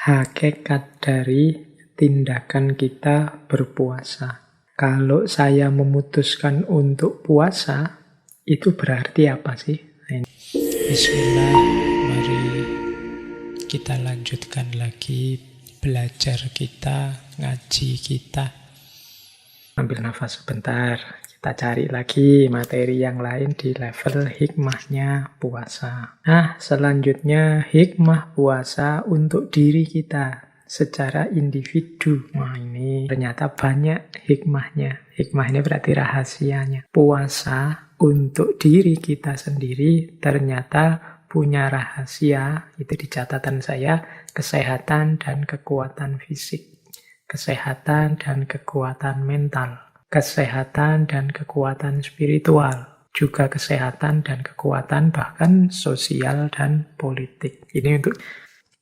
hakikat dari tindakan kita berpuasa. Kalau saya memutuskan untuk puasa, itu berarti apa sih? Bismillah, mari kita lanjutkan lagi belajar kita, ngaji kita. Ambil nafas sebentar, kita cari lagi materi yang lain di level hikmahnya puasa. Nah, selanjutnya hikmah puasa untuk diri kita secara individu. Nah, ini ternyata banyak hikmahnya. Hikmah ini berarti rahasianya. Puasa untuk diri kita sendiri ternyata punya rahasia, itu di catatan saya, kesehatan dan kekuatan fisik. Kesehatan dan kekuatan mental, kesehatan dan kekuatan spiritual, juga kesehatan dan kekuatan bahkan sosial dan politik. Ini untuk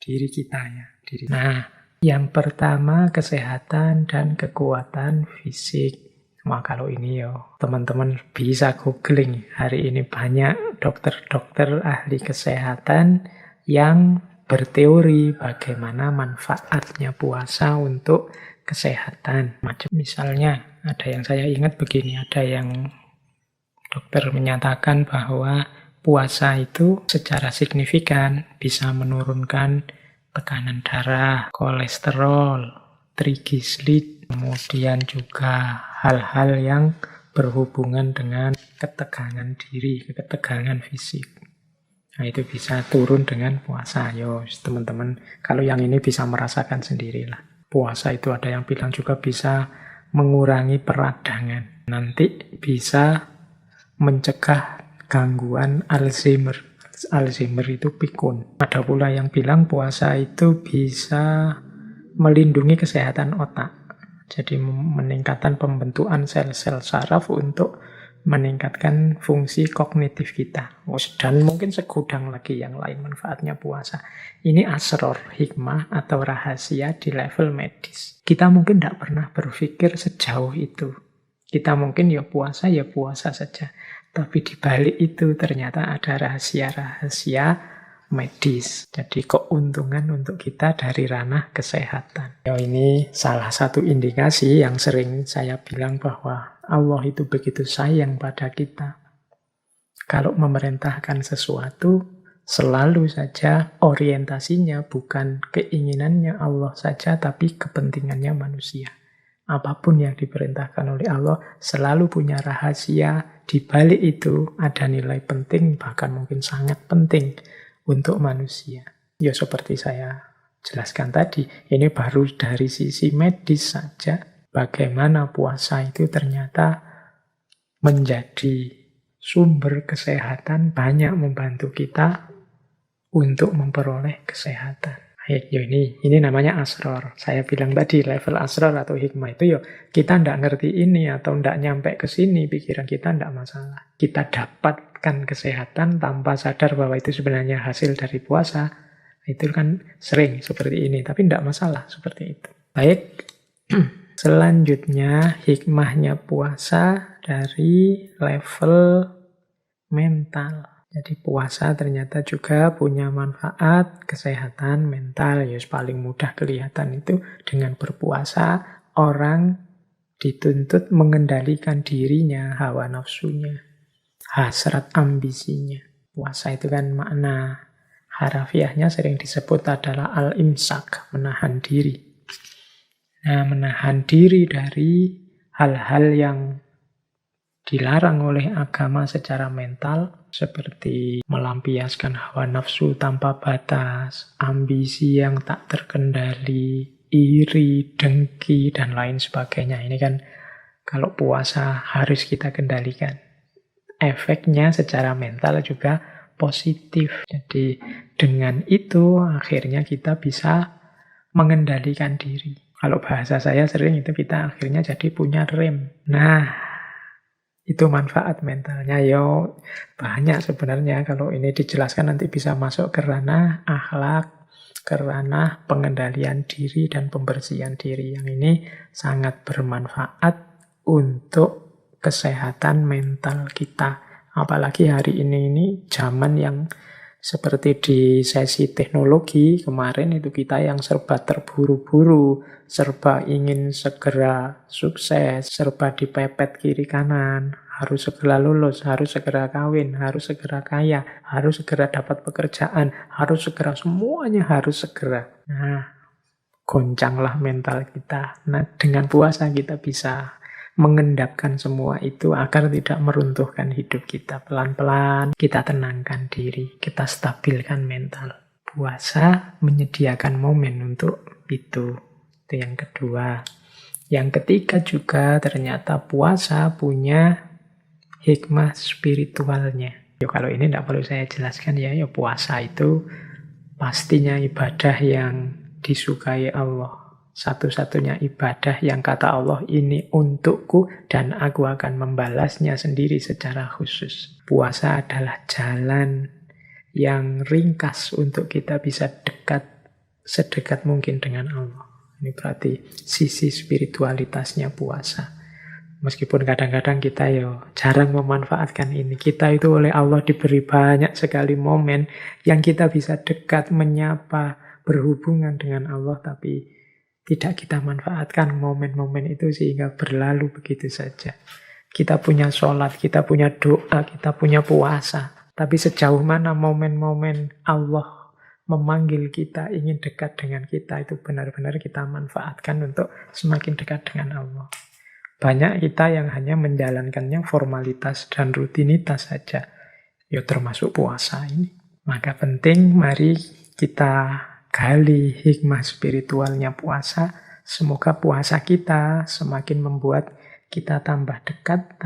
diri kita ya. Nah, yang pertama kesehatan dan kekuatan fisik. Wah, kalau ini ya teman-teman bisa googling. Hari ini banyak dokter-dokter ahli kesehatan yang berteori bagaimana manfaatnya puasa untuk kesehatan. Macam misalnya, ada yang saya ingat begini, ada yang dokter menyatakan bahwa puasa itu secara signifikan bisa menurunkan tekanan darah, kolesterol, trigliserid, kemudian juga hal-hal yang berhubungan dengan ketegangan diri, ketegangan fisik. Nah, itu bisa turun dengan puasa. Yo, teman-teman, kalau yang ini bisa merasakan sendirilah. Puasa itu ada yang bilang juga bisa mengurangi peradangan. Nanti bisa mencegah gangguan Alzheimer. Alzheimer itu pikun. Ada pula yang bilang puasa itu bisa melindungi kesehatan otak. Jadi meningkatkan pembentukan sel-sel saraf untuk meningkatkan fungsi kognitif kita. Dan mungkin segudang lagi yang lain manfaatnya puasa. Ini asror, hikmah atau rahasia di level medis. Kita mungkin tidak pernah berpikir sejauh itu. Kita mungkin ya puasa saja. Tapi di balik itu ternyata ada rahasia-rahasia medis. Jadi keuntungan untuk kita dari ranah kesehatan. Ya, ini salah satu indikasi yang sering saya bilang bahwa Allah itu begitu sayang pada kita. Kalau memerintahkan sesuatu, selalu saja orientasinya bukan keinginannya Allah saja, tapi kepentingannya manusia. Apapun yang diperintahkan oleh Allah selalu punya rahasia. Di balik itu ada nilai penting, bahkan mungkin sangat penting untuk manusia. Ya seperti saya jelaskan tadi, ini baru dari sisi medis saja. Bagaimana puasa itu ternyata menjadi sumber kesehatan, banyak membantu kita untuk memperoleh kesehatan. Ya ini namanya asror. Saya bilang tadi level asror atau hikmah itu ya kita tidak ngerti ini atau tidak nyampe ke sini, pikiran kita tidak masalah. Kita dapatkan kesehatan tanpa sadar bahwa itu sebenarnya hasil dari puasa. Itu kan sering seperti ini, tapi tidak masalah seperti itu. Baik, selanjutnya hikmahnya puasa dari level mental. Jadi puasa ternyata juga punya manfaat kesehatan mental. Ya paling mudah kelihatan itu dengan berpuasa orang dituntut mengendalikan dirinya, hawa nafsunya, hasrat ambisinya. Puasa itu kan makna harafiahnya sering disebut adalah al-imsak, menahan diri. Nah, menahan diri dari hal-hal yang dilarang oleh agama secara mental, seperti melampiaskan hawa nafsu tanpa batas, ambisi yang tak terkendali, iri, dengki, dan lain sebagainya. Ini kan kalau puasa harus kita kendalikan. Efeknya secara mental juga positif. Jadi dengan itu akhirnya kita bisa mengendalikan diri. Kalau bahasa saya sering itu kita akhirnya jadi punya rem. Nah, itu manfaat mentalnya. Yo banyak sebenarnya, kalau ini dijelaskan nanti bisa masuk ke ranah akhlak, ke ranah pengendalian diri dan pembersihan diri. Yang ini sangat bermanfaat untuk kesehatan mental kita. Apalagi hari ini zaman yang Seperti di sesi teknologi kemarin itu kita yang serba terburu-buru, serba ingin segera sukses, serba dipepet kiri kanan, harus segera lulus, harus segera kawin, harus segera kaya, harus segera dapat pekerjaan, harus segera, semuanya harus segera. Nah, goncanglah mental kita. Nah, dengan puasa kita bisa mengendapkan semua itu agar tidak meruntuhkan hidup kita. Pelan-pelan kita tenangkan diri, kita stabilkan mental. Puasa menyediakan momen untuk itu. Itu yang kedua. Yang ketiga juga ternyata puasa punya hikmah spiritualnya. Kalau ini tidak perlu saya jelaskan ya, puasa itu pastinya ibadah yang disukai Allah. Satu-satunya ibadah yang kata Allah ini untukku dan aku akan membalasnya sendiri secara khusus. Puasa adalah jalan yang ringkas untuk kita bisa dekat, sedekat mungkin dengan Allah. Ini berarti sisi spiritualitasnya puasa. Meskipun kadang-kadang kita jarang memanfaatkan ini. Kita itu oleh Allah diberi banyak sekali momen yang kita bisa dekat, menyapa, berhubungan dengan Allah, tapi tidak kita manfaatkan momen-momen itu sehingga berlalu begitu saja. Kita punya sholat, kita punya doa, kita punya puasa. Tapi sejauh mana momen-momen Allah memanggil kita, ingin dekat dengan kita, itu benar-benar kita manfaatkan untuk semakin dekat dengan Allah. Banyak kita yang hanya menjalankannya formalitas dan rutinitas saja. Termasuk puasa ini. Maka penting mari kita gali hikmah spiritualnya puasa. Semoga puasa kita semakin membuat kita tambah dekat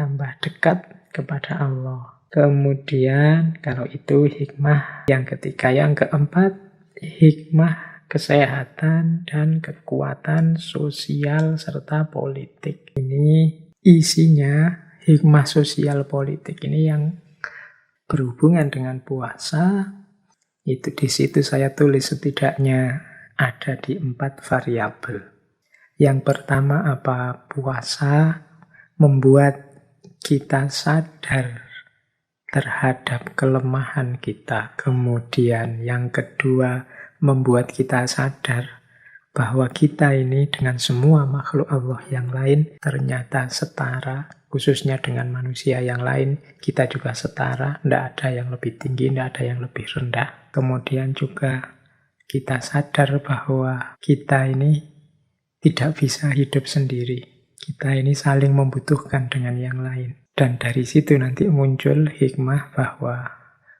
kepada Allah. Kemudian kalau itu hikmah yang ketiga. Yang keempat, hikmah kesehatan dan kekuatan sosial serta politik. Ini isinya hikmah sosial politik ini yang berhubungan dengan puasa. Itu di situ saya tulis setidaknya ada di 4 variabel. Yang pertama apa? Puasa membuat kita sadar terhadap kelemahan kita. Kemudian yang kedua, membuat kita sadar bahwa kita ini dengan semua makhluk Allah yang lain ternyata setara, khususnya dengan manusia yang lain, kita juga setara, tidak ada yang lebih tinggi, tidak ada yang lebih rendah. Kemudian juga kita sadar bahwa kita ini tidak bisa hidup sendiri. Kita ini saling membutuhkan dengan yang lain. Dan dari situ nanti muncul hikmah bahwa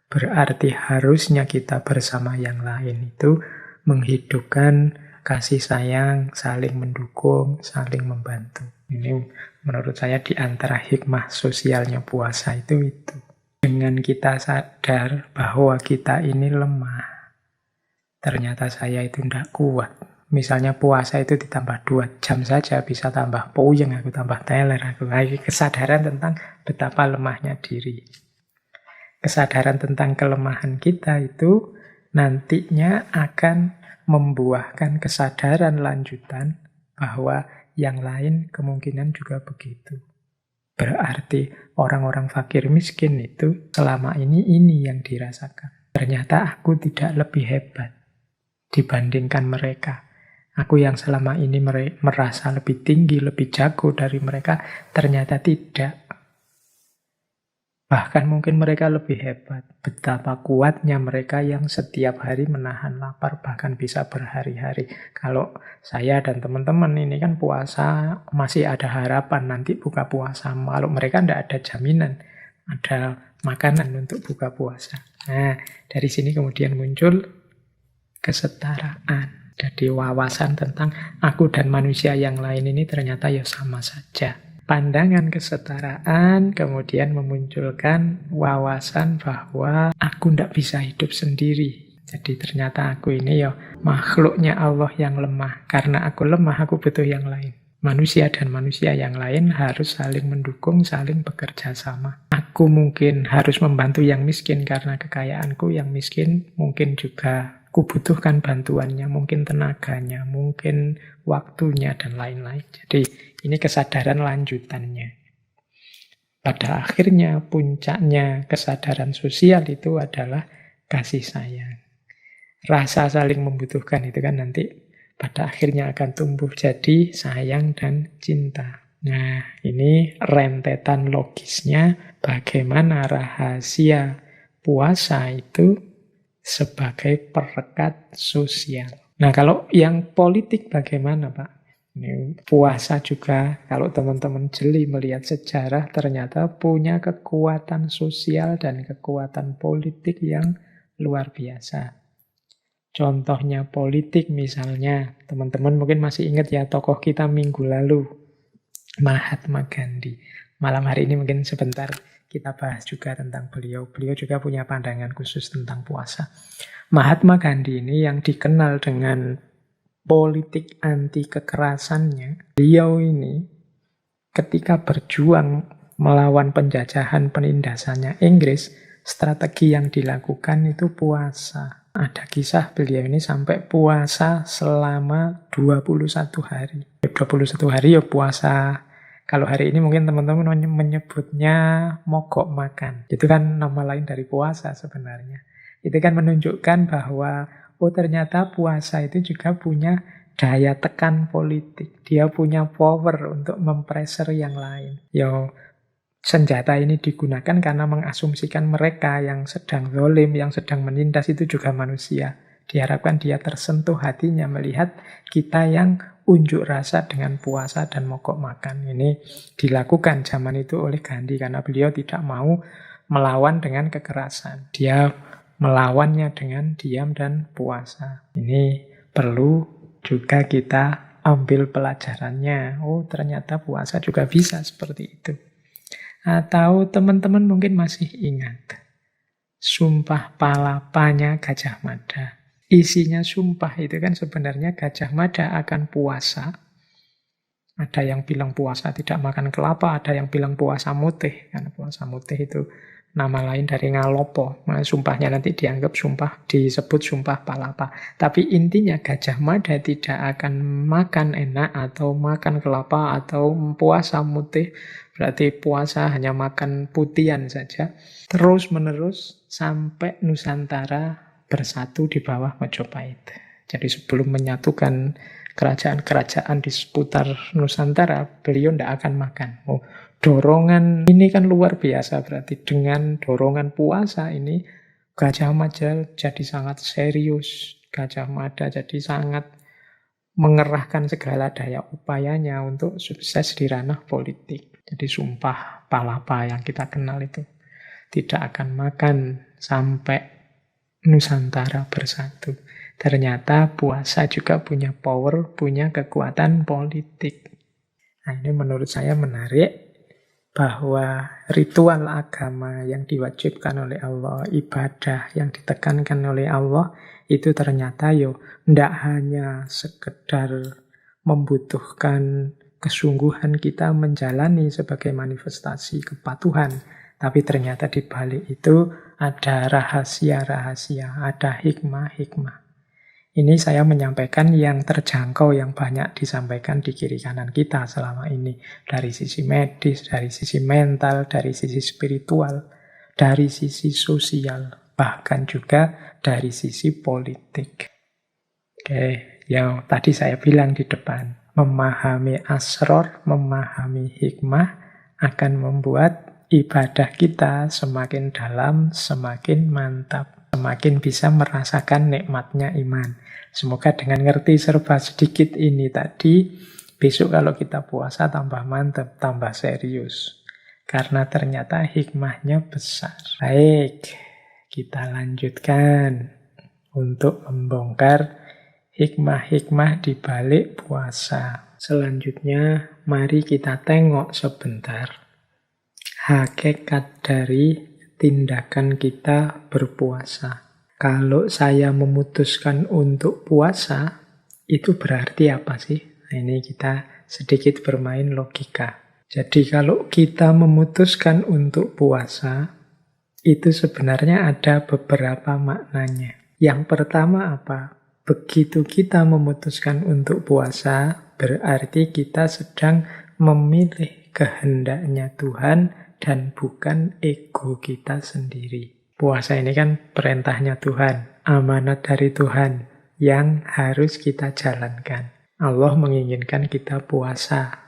berarti harusnya kita bersama yang lain itu menghidupkan kasih sayang, saling mendukung, saling membantu. Ini menurut saya di antara hikmah sosialnya puasa itu. Dengan kita sadar bahwa kita ini lemah, ternyata saya itu tidak kuat. Misalnya puasa itu ditambah 2 jam saja, bisa tambah puyeng aku, tambah teler aku. Kesadaran tentang betapa lemahnya diri. Kesadaran tentang kelemahan kita itu nantinya akan membuahkan kesadaran lanjutan bahwa yang lain kemungkinan juga begitu. Berarti orang-orang fakir miskin itu selama ini yang dirasakan. Ternyata aku tidak lebih hebat dibandingkan mereka. Aku yang selama ini merasa lebih tinggi, lebih jago dari mereka, ternyata tidak. Bahkan mungkin mereka lebih hebat. Betapa kuatnya mereka yang setiap hari menahan lapar, bahkan bisa berhari-hari. Kalau saya dan teman-teman ini kan puasa, masih ada harapan nanti buka puasa. Kalau mereka tidak ada jaminan, ada makanan untuk buka puasa. Nah, dari sini kemudian muncul kesetaraan. Jadi wawasan tentang aku dan manusia yang lain ini ternyata sama saja. Pandangan kesetaraan kemudian memunculkan wawasan bahwa aku tidak bisa hidup sendiri. Jadi ternyata aku ini makhluknya Allah yang lemah. Karena aku lemah, aku butuh yang lain. Manusia dan manusia yang lain harus saling mendukung, saling bekerja sama. Aku mungkin harus membantu yang miskin karena kekayaanku yang miskin. Mungkin juga aku butuhkan bantuannya, mungkin tenaganya, mungkin waktunya, dan lain-lain. Jadi ini kesadaran lanjutannya. Pada akhirnya puncaknya kesadaran sosial itu adalah kasih sayang. Rasa saling membutuhkan itu kan nanti pada akhirnya akan tumbuh jadi sayang dan cinta. Nah, ini rentetan logisnya bagaimana rahasia puasa itu sebagai perekat sosial. Nah, kalau yang politik bagaimana, Pak? Ini puasa juga, kalau teman-teman jeli melihat sejarah, ternyata punya kekuatan sosial dan kekuatan politik yang luar biasa. Contohnya politik misalnya, teman-teman mungkin masih ingat ya tokoh kita minggu lalu, Mahatma Gandhi. Malam hari ini mungkin sebentar kita bahas juga tentang beliau. Beliau juga punya pandangan khusus tentang puasa. Mahatma Gandhi ini yang dikenal dengan politik anti kekerasannya, beliau ini ketika berjuang melawan penjajahan penindasannya Inggris, strategi yang dilakukan itu puasa. Ada kisah beliau ini sampai puasa selama 21 hari. 21 hari ya puasa. Kalau hari ini mungkin teman-teman menyebutnya mogok makan. Itu kan nama lain dari puasa sebenarnya. Itu kan menunjukkan bahwa oh ternyata puasa itu juga punya daya tekan politik. Dia punya power untuk mempressure yang lain. Ya, senjata ini digunakan karena mengasumsikan mereka yang sedang zalim, yang sedang menindas itu juga manusia. Diharapkan dia tersentuh hatinya melihat kita yang unjuk rasa dengan puasa dan mogok makan. Ini dilakukan zaman itu oleh Gandhi karena beliau tidak mau melawan dengan kekerasan. Dia melawannya dengan diam dan puasa. Ini perlu juga kita ambil pelajarannya. Oh, ternyata puasa juga bisa seperti itu. Atau teman-teman mungkin masih ingat Sumpah Palapanya Gajah Mada. Isinya sumpah itu kan sebenarnya Gajah Mada akan puasa. Ada yang bilang puasa tidak makan kelapa, ada yang bilang puasa mutih. Karena puasa mutih itu nama lain dari ngalopo. Nah, sumpahnya nanti dianggap sumpah, disebut sumpah palapa. Tapi intinya Gajah Mada tidak akan makan enak atau makan kelapa atau puasa mutih. Berarti puasa hanya makan putihan saja. Terus menerus sampai Nusantara bersatu di bawah Majapahit. Jadi sebelum menyatukan kerajaan-kerajaan di seputar Nusantara, beliau tidak akan makan. Oh, dorongan ini kan luar biasa berarti. Dengan dorongan puasa ini, Gajah Mada jadi sangat serius. Gajah Mada jadi sangat mengerahkan segala daya upayanya untuk sukses di ranah politik. Jadi sumpah palapa yang kita kenal itu. Tidak akan makan sampai Nusantara bersatu. Ternyata puasa juga punya power, punya kekuatan politik. Nah, ini menurut saya menarik bahwa ritual agama yang diwajibkan oleh Allah, ibadah yang ditekankan oleh Allah, itu ternyata tidak hanya sekedar membutuhkan kesungguhan kita menjalani sebagai manifestasi kepatuhan, tapi ternyata di balik itu ada rahasia-rahasia, ada hikmah-hikmah. Ini saya menyampaikan yang terjangkau, yang banyak disampaikan di kiri kanan kita selama ini. Dari sisi medis, dari sisi mental, dari sisi spiritual, dari sisi sosial, bahkan juga dari sisi politik. Oke, yang tadi saya bilang di depan, memahami asror, memahami hikmah akan membuat ibadah kita semakin dalam, semakin mantap, semakin bisa merasakan nikmatnya iman. Semoga dengan ngerti serba sedikit ini tadi, besok kalau kita puasa tambah mantap, tambah serius. Karena ternyata hikmahnya besar. Baik, kita lanjutkan untuk membongkar hikmah-hikmah di balik puasa. Selanjutnya, mari kita tengok sebentar hakikat dari tindakan kita berpuasa. Kalau saya memutuskan untuk puasa, itu berarti apa sih? Nah, ini kita sedikit bermain logika. Jadi kalau kita memutuskan untuk puasa, itu sebenarnya ada beberapa maknanya. Yang pertama apa? Begitu kita memutuskan untuk puasa, berarti kita sedang memilih kehendaknya Tuhan dan bukan ego kita sendiri. Puasa ini kan perintahnya Tuhan, amanat dari Tuhan yang harus kita jalankan. Allah menginginkan kita puasa.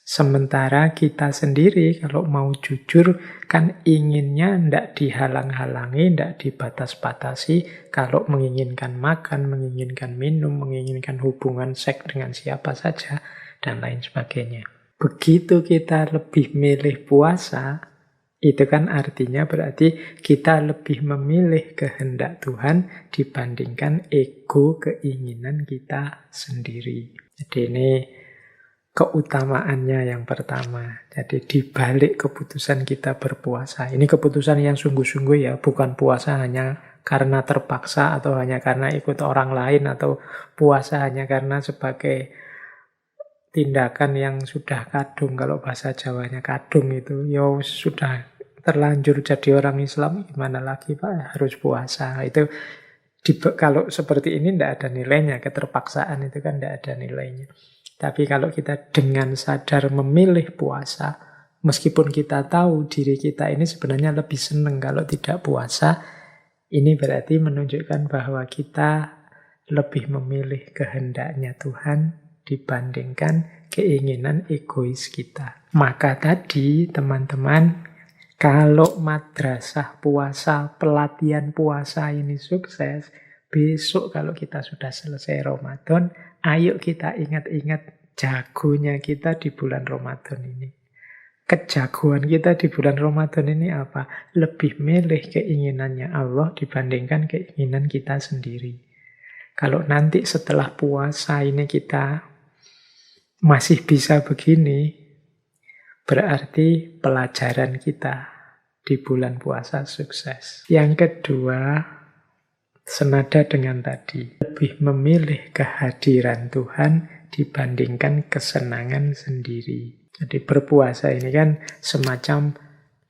Sementara kita sendiri kalau mau jujur kan inginnya tidak dihalang-halangi, tidak dibatas-batasi. Kalau menginginkan makan, menginginkan minum, menginginkan hubungan seks dengan siapa saja, dan lain sebagainya. Begitu kita lebih milih puasa, itu kan artinya berarti kita lebih memilih kehendak Tuhan dibandingkan ego keinginan kita sendiri. Jadi ini keutamaannya yang pertama. Jadi dibalik keputusan kita berpuasa. Ini keputusan yang sungguh-sungguh ya, bukan puasa hanya karena terpaksa atau hanya karena ikut orang lain atau puasa hanya karena sebagai tindakan yang sudah kadung. Kalau bahasa Jawanya kadung itu, ya sudah terlanjur jadi orang Islam, gimana lagi Pak, harus puasa. Itu kalau seperti ini tidak ada nilainya, keterpaksaan itu kan tidak ada nilainya. Tapi kalau kita dengan sadar memilih puasa, meskipun kita tahu diri kita ini sebenarnya lebih senang kalau tidak puasa, ini berarti menunjukkan bahwa kita lebih memilih kehendaknya Tuhan dibandingkan keinginan egois kita. Maka tadi teman-teman, kalau madrasah puasa, pelatihan puasa ini sukses, besok kalau kita sudah selesai Ramadan, ayo kita ingat-ingat jagonya kita di bulan Ramadan ini. Kejagoan kita di bulan Ramadan ini apa? Lebih milih keinginannya Allah dibandingkan keinginan kita sendiri. Kalau nanti setelah puasa ini kita masih bisa begini, berarti pelajaran kita di bulan puasa sukses. Yang kedua, senada dengan tadi, lebih memilih kehadiran Tuhan dibandingkan kesenangan sendiri. Jadi berpuasa ini kan semacam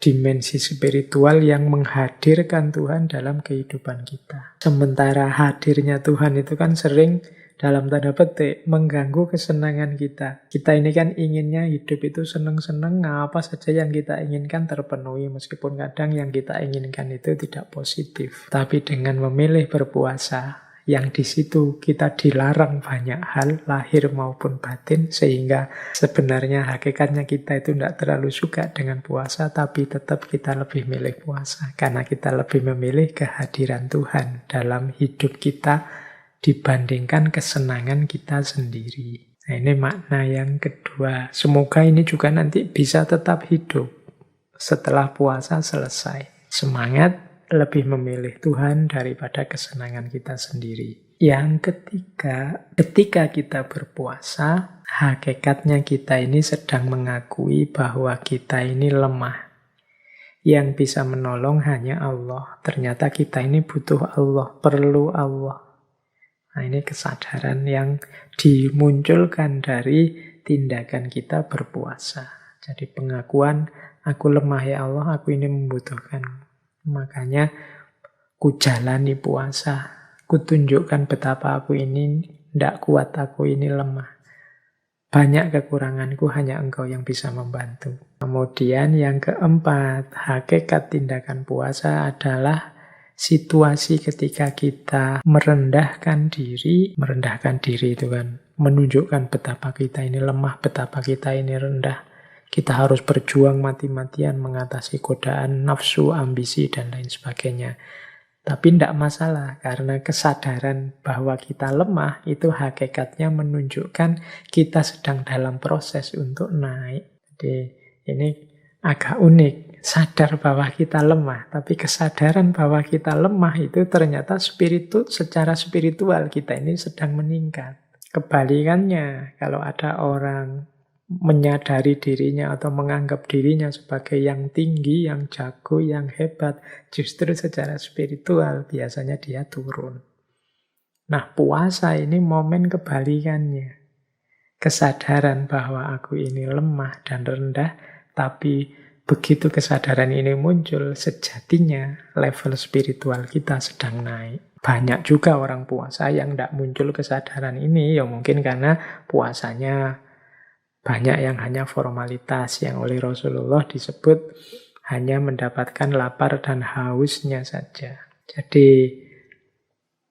dimensi spiritual yang menghadirkan Tuhan dalam kehidupan kita. Sementara hadirnya Tuhan itu kan sering dalam tanda petik mengganggu kesenangan kita. Kita ini kan inginnya hidup itu seneng-seneng, apa saja yang kita inginkan terpenuhi, meskipun kadang yang kita inginkan itu tidak positif. Tapi dengan memilih berpuasa, yang di situ kita dilarang banyak hal, lahir maupun batin, sehingga sebenarnya hakikatnya kita itu tidak terlalu suka dengan puasa, tapi tetap kita lebih milih puasa. Karena kita lebih memilih kehadiran Tuhan dalam hidup kita dibandingkan kesenangan kita sendiri. Nah, ini makna yang kedua. Semoga ini juga nanti bisa tetap hidup setelah puasa selesai. Semangat lebih memilih Tuhan daripada kesenangan kita sendiri. Yang ketiga, ketika kita berpuasa, hakikatnya kita ini sedang mengakui bahwa kita ini lemah. Yang bisa menolong hanya Allah. Ternyata kita ini butuh Allah, perlu Allah. Nah, ini kesadaran yang dimunculkan dari tindakan kita berpuasa. Jadi pengakuan, aku lemah ya Allah, aku ini membutuhkan. Makanya ku jalani puasa, ku tunjukkan betapa aku ini tidak kuat, aku ini lemah. Banyak kekuranganku, hanya Engkau yang bisa membantu. Kemudian yang keempat, hakikat tindakan puasa adalah situasi ketika kita merendahkan diri itu kan menunjukkan betapa kita ini lemah, betapa kita ini rendah. Kita harus berjuang mati-matian mengatasi godaan nafsu, ambisi, dan lain sebagainya. Tapi tidak masalah, karena kesadaran bahwa kita lemah itu hakikatnya menunjukkan kita sedang dalam proses untuk naik. Jadi ini agak unik. Sadar bahwa kita lemah, tapi kesadaran bahwa kita lemah itu ternyata secara spiritual kita ini sedang meningkat. Kebalikannya, kalau ada orang menyadari dirinya atau menganggap dirinya sebagai yang tinggi, yang jago, yang hebat, justru secara spiritual biasanya dia turun. Nah, puasa ini momen kebalikannya. Kesadaran bahwa aku ini lemah dan rendah, tapi begitu kesadaran ini muncul, sejatinya level spiritual kita sedang naik. Banyak juga orang puasa yang tidak muncul kesadaran ini, ya mungkin karena puasanya banyak yang hanya formalitas, yang oleh Rasulullah disebut hanya mendapatkan lapar dan hausnya saja. Jadi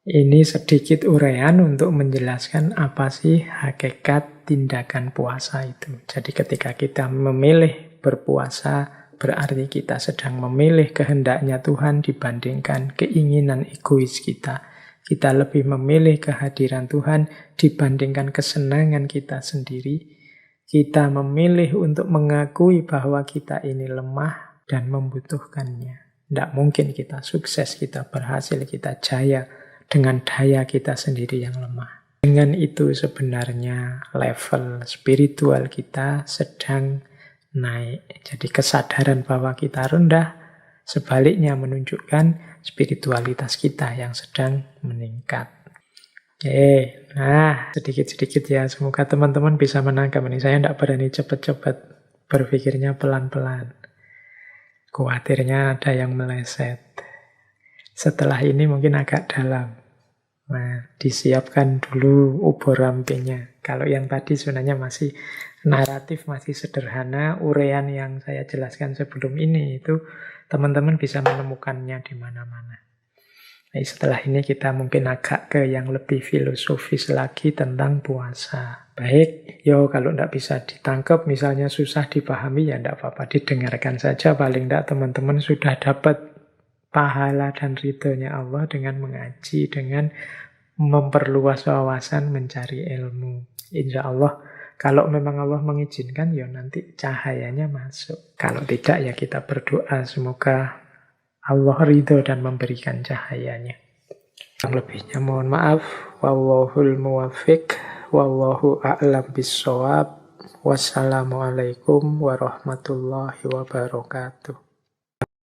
ini sedikit uraian untuk menjelaskan apa sih hakikat tindakan puasa itu. Jadi ketika kita memilih berpuasa, berarti kita sedang memilih kehendaknya Tuhan dibandingkan keinginan egois kita. Kita lebih memilih kehadiran Tuhan dibandingkan kesenangan kita sendiri. Kita memilih untuk mengakui bahwa kita ini lemah dan membutuhkannya. Tidak mungkin kita sukses, kita berhasil, kita jaya dengan daya kita sendiri yang lemah. Dengan itu sebenarnya level spiritual kita sedang naik. Jadi kesadaran bahwa kita rendah sebaliknya menunjukkan spiritualitas kita yang sedang meningkat. Oke, nah sedikit-sedikit ya. Semoga teman-teman bisa menangkap ini. Saya tidak berani cepat-cepat, berpikirnya pelan-pelan. Khawatirnya ada yang meleset. Setelah ini mungkin agak dalam. Nah, disiapkan dulu ubur rampingnya. Kalau yang tadi sebenarnya masih naratif, masih sederhana. Uraian yang saya jelaskan sebelum ini itu teman-teman bisa menemukannya di mana-mana. Nah, setelah ini kita mungkin agak ke yang lebih filosofis lagi tentang puasa. Baik, kalau tidak bisa ditangkap, misalnya susah dipahami, ya tidak apa-apa, didengarkan saja. Paling tidak teman-teman sudah dapat pahala dan ridhonya Allah dengan mengaji, dengan memperluas wawasan, mencari ilmu. Insya Allah, kalau memang Allah mengizinkan, ya nanti cahayanya masuk. Kalau tidak, ya kita berdoa semoga Allah ridho dan memberikan cahayanya. Yang lebihnya mohon maaf. Wallahul muwaffiq, wallahu a'lam bissawab. Wassalamualaikum warahmatullahi wabarakatuh.